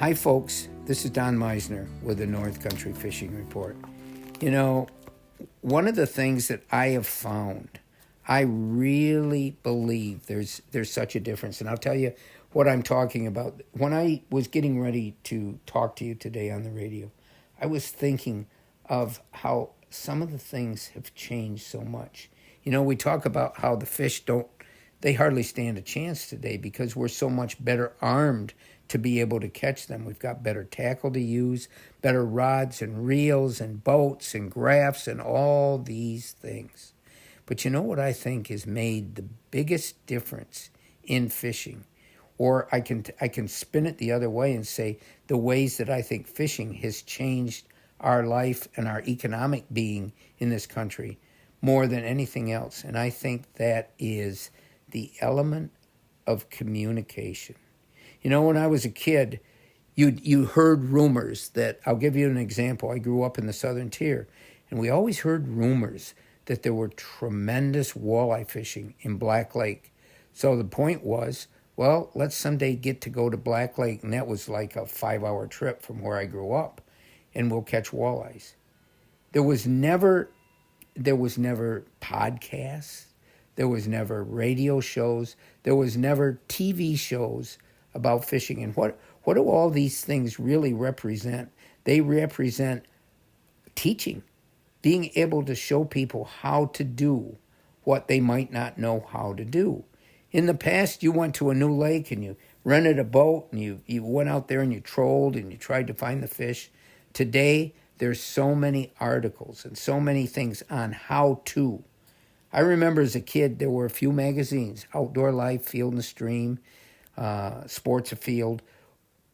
Hi, folks. This is Don Meissner with the North Country Fishing Report. You know, one of the things that I have found, I really believe there's such a difference. And I'll tell you what I'm talking about. When I was getting ready to talk to you today on the radio, I was thinking of how some of the things have changed so much. You know, we talk about how the fish they hardly stand a chance today because we're so much better armed to be able to catch them. We've got better tackle to use, better rods and reels and boats and graphs and all these things. But you know what I think has made the biggest difference in fishing? Or I can spin it the other way and say the ways that I think fishing has changed our life and our economic being in this country more than anything else. And I think that is the element of communication. You know, when I was a kid, you heard rumors that, I'll give you an example. I grew up in the Southern Tier, and we always heard rumors that there were tremendous walleye fishing in Black Lake. So the point was, well, let's someday get to go to Black Lake, and that was like a 5-hour trip from where I grew up, and we'll catch walleyes. There was never podcasts. There was never radio shows. There was never TV shows about fishing. And what do all these things really represent? They represent teaching, being able to show people how to do what they might not know how to do. In the past, you went to a new lake and you rented a boat and you went out there and you trolled and you tried to find the fish. Today, there's so many articles and so many things on how to. I remember as a kid, there were a few magazines, Outdoor Life, Field and Stream, Sports Afield,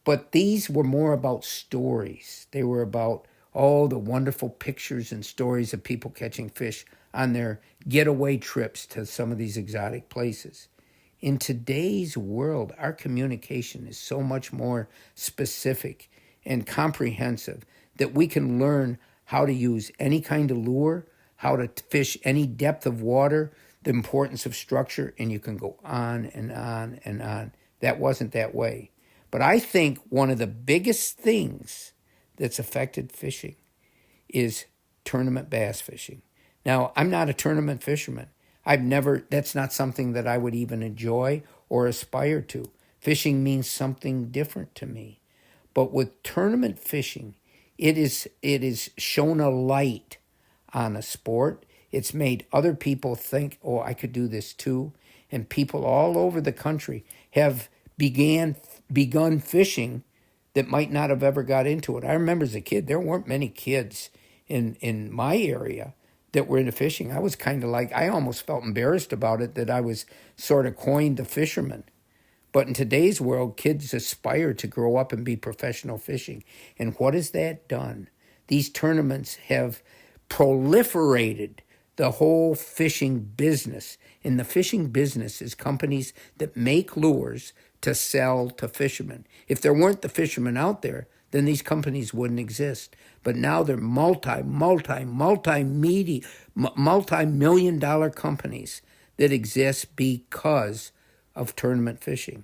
but these were more about stories. They were about all the wonderful pictures and stories of people catching fish on their getaway trips to some of these exotic places. In today's world, our communication is so much more specific and comprehensive that we can learn how to use any kind of lure, how to fish any depth of water, the importance of structure, and you can go on and on and on. That wasn't that way. But I think one of the biggest things that's affected fishing is tournament bass fishing. Now, I'm not a tournament fisherman. That's not something that I would even enjoy or aspire to. Fishing means something different to me. But with tournament fishing, it is shown a light on a sport. It's made other people think, oh, I could do this too. And people all over the country have begun fishing that might not have ever got into it. I remember as a kid, there weren't many kids in my area that were into fishing. I was kind of like, I almost felt embarrassed about it that I was sort of coined the fisherman. But in today's world, kids aspire to grow up and be professional fishing. And what has that done? These tournaments have proliferated the whole fishing business. And the fishing business is companies that make lures to sell to fishermen. If there weren't the fishermen out there, then these companies wouldn't exist. But now they're multi-million dollar companies that exist because of tournament fishing.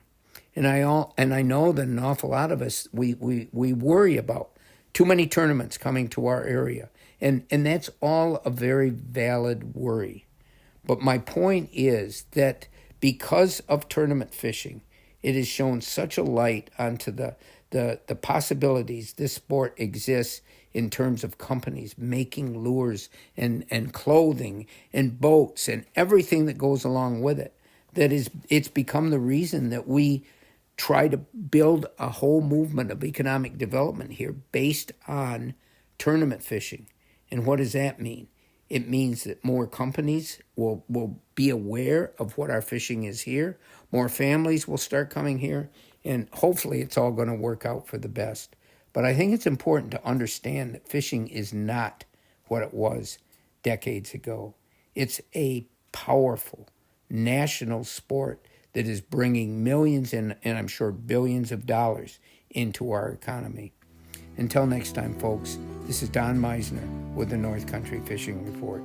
And I know that an awful lot of us, we worry about too many tournaments coming to our area. And that's all a very valid worry. But my point is that because of tournament fishing, it has shown such a light onto the possibilities this sport exists in terms of companies making lures and clothing and boats and everything that goes along with it. It's become the reason that we try to build a whole movement of economic development here based on tournament fishing. And what does that mean? It means that more companies will be aware of what our fishing is here. More families will start coming here. And hopefully it's all going to work out for the best. But I think it's important to understand that fishing is not what it was decades ago. It's a powerful national sport that is bringing millions and I'm sure billions of dollars into our economy. Until next time, folks, this is Don Meissner with the North Country Fishing Report.